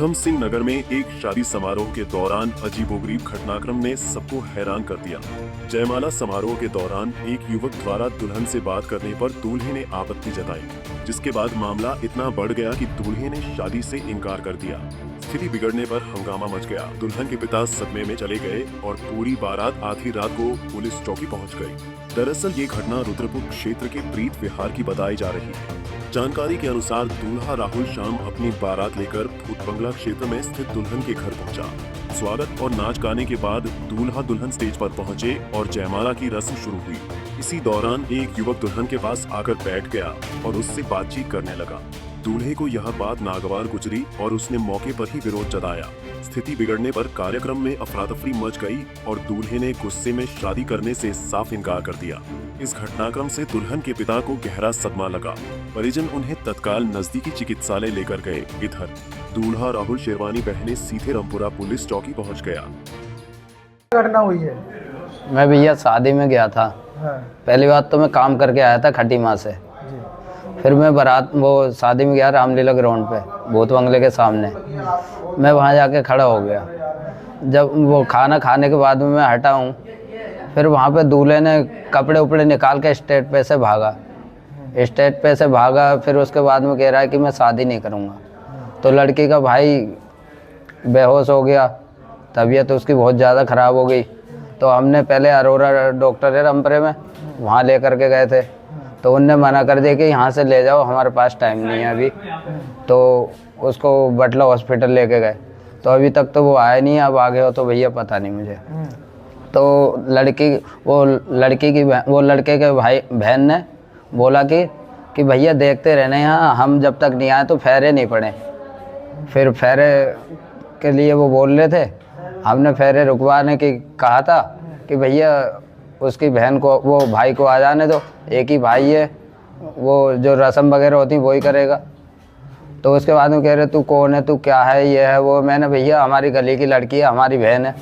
ऊधम सिंह नगर में एक शादी समारोह के दौरान अजीबोगरीब घटनाक्रम ने सबको हैरान कर दिया। जयमाला समारोह के दौरान एक युवक द्वारा दुल्हन से बात करने पर दूल्हे ने आपत्ति जताई, जिसके बाद मामला इतना बढ़ गया कि दूल्हे ने शादी से इनकार कर दिया। स्थिति बिगड़ने पर हंगामा मच गया। दुल्हन के पिता सदमे में चले गए और पूरी बारात आधी रात को पुलिस चौकी पहुंच गई। दरअसल ये घटना रुद्रपुर क्षेत्र के प्रीत विहार की बताई जा रही है। जानकारी के अनुसार दूल्हा राहुल शाम अपनी बारात लेकर भूत बंगला क्षेत्र में स्थित दुल्हन के घर पहुंचा। स्वागत और नाच गाने के बाद दूल्हा दुल्हन स्टेज पर पहुंचे और जयमाला की रस्म शुरू हुई। इसी दौरान एक युवक दुल्हन के पास आकर बैठ गया और उससे बातचीत करने लगा। दूल्हे को यह बात नागवार गुजरी और उसने मौके पर ही विरोध जताया। स्थिति बिगड़ने पर कार्यक्रम में अफरा तफरी मच गई और दूल्हे ने गुस्से में शादी करने से साफ इनकार कर दिया। इस घटनाक्रम से दुल्हन के पिता को गहरा सदमा लगा। परिजन उन्हें तत्काल नजदीकी चिकित्सालय लेकर गए। इधर दूल्हा राहुल शेरवानी बहने सीधे रामपुरा पुलिस चौकी पहुंच गया। घटना हुई है। मैं भैया शादी में गया था। हाँ। पहली बात तो मैं काम करके आया था खटी माँ से। फिर मैं बारात वो शादी में गया रामलीला ग्राउंड पे भूत बंगले के सामने। मैं वहाँ जाके खड़ा हो गया। जब वो खाना खाने के बाद में मैं हटा हूँ, फिर वहाँ पे दूल्हे ने कपड़े उपड़े निकाल के स्टेज पे से भागा। फिर उसके बाद में कह रहा है कि मैं शादी नहीं करूँगा। तो लड़की का भाई बेहोश हो गया, तबीयत उसकी बहुत ज़्यादा ख़राब हो गई। तो हमने पहले अरोरा डॉक्टर है रामपुरे में, वहाँ लेकर के गए थे। तो उनने मना कर दिया कि यहाँ से ले जाओ, हमारे पास टाइम नहीं है अभी। तो उसको बटला हॉस्पिटल लेके गए। तो अभी तक तो वो आया नहीं है, अब आगे हो तो भैया पता नहीं मुझे। तो लड़के के भाई बहन ने बोला कि भैया देखते रहने यहाँ, हम जब तक नहीं आए तो फेरे नहीं पड़े। फिर फेरे के लिए वो बोल रहे थे। हमने फेरे रुकवाने की कहा था कि भैया उसकी बहन को वो भाई को आ जाने दो, एक ही भाई है, वो जो रस्म वगैरह होती वही करेगा। तो उसके बाद में कह रहे तू कौन है, तू क्या है, ये है वो। मैंने भैया हमारी गली की लड़की है, हमारी बहन है,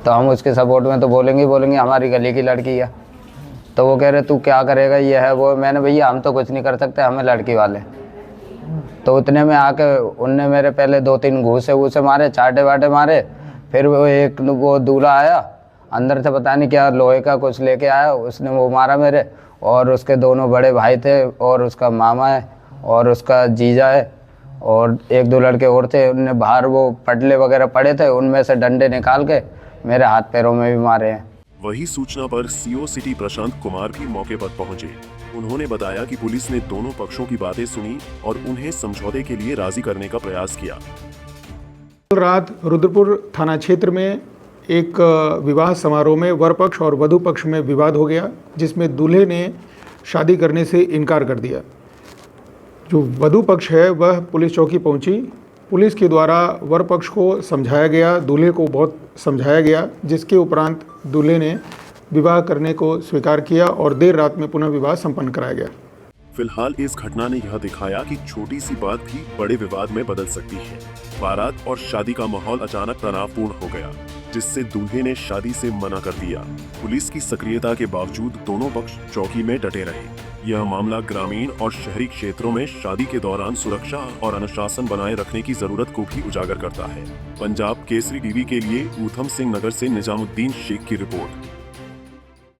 तो हम उसके सपोर्ट में तो बोलेंगे हमारी गली की लड़की है। तो वो कह रहे तू क्या करेगा, ये है वो। मैंने भैया हम तो कुछ नहीं कर सकते, हमें लड़की वाले। तो उतने में आके उनने मेरे पहले 2-3 घूसे मारे, चाटे वाटे मारे। फिर वो दूल्हा आया अंदर से, पता नहीं क्या लोहे का कुछ लेके आया, उसने वो मारा मेरे। और उसके दोनों बड़े भाई थे और उसका मामा है और उसका जीजा है और 1-2 लड़के और थे। उनने बाहर वो पटले वगैरह पड़े थे, उनमें से डंडे निकाल के मेरे हाथ पैरों में भी मारे हैं। वही सूचना पर सीओ सिटी प्रशांत कुमार भी मौके पर पहुंचे। उन्होंने बताया कि पुलिस ने दोनों पक्षों की बातें सुनी और उन्हें समझौते के लिए राजी करने का प्रयास किया। कल रात रुद्रपुर थाना क्षेत्र में एक विवाह समारोह में वर पक्ष और वधू पक्ष में विवाद हो गया, जिसमें दूल्हे ने शादी करने से इनकार कर दिया। जो वधू पक्ष है वह पुलिस चौकी पहुंची। पुलिस के द्वारा वर पक्ष को समझाया गया, दूल्हे को बहुत समझाया गया, जिसके उपरांत दूल्हे ने विवाह करने को स्वीकार किया और देर रात में पुनः विवाह संपन्न कराया गया। फिलहाल इस घटना ने यह दिखाया कि छोटी सी बात भी बड़े विवाद में बदल सकती है। बारात और शादी का माहौल अचानक तनावपूर्ण हो गया, जिससे दूल्हे ने शादी से मना कर दिया। पुलिस की सक्रियता के बावजूद दोनों पक्ष चौकी में डटे रहे। यह मामला ग्रामीण और शहरी क्षेत्रों में शादी के दौरान सुरक्षा और अनुशासन बनाए रखने की जरूरत को भी उजागर करता है। पंजाब केसरी टीवी के लिए ऊधम सिंह नगर से निजामुद्दीन शेख की रिपोर्ट।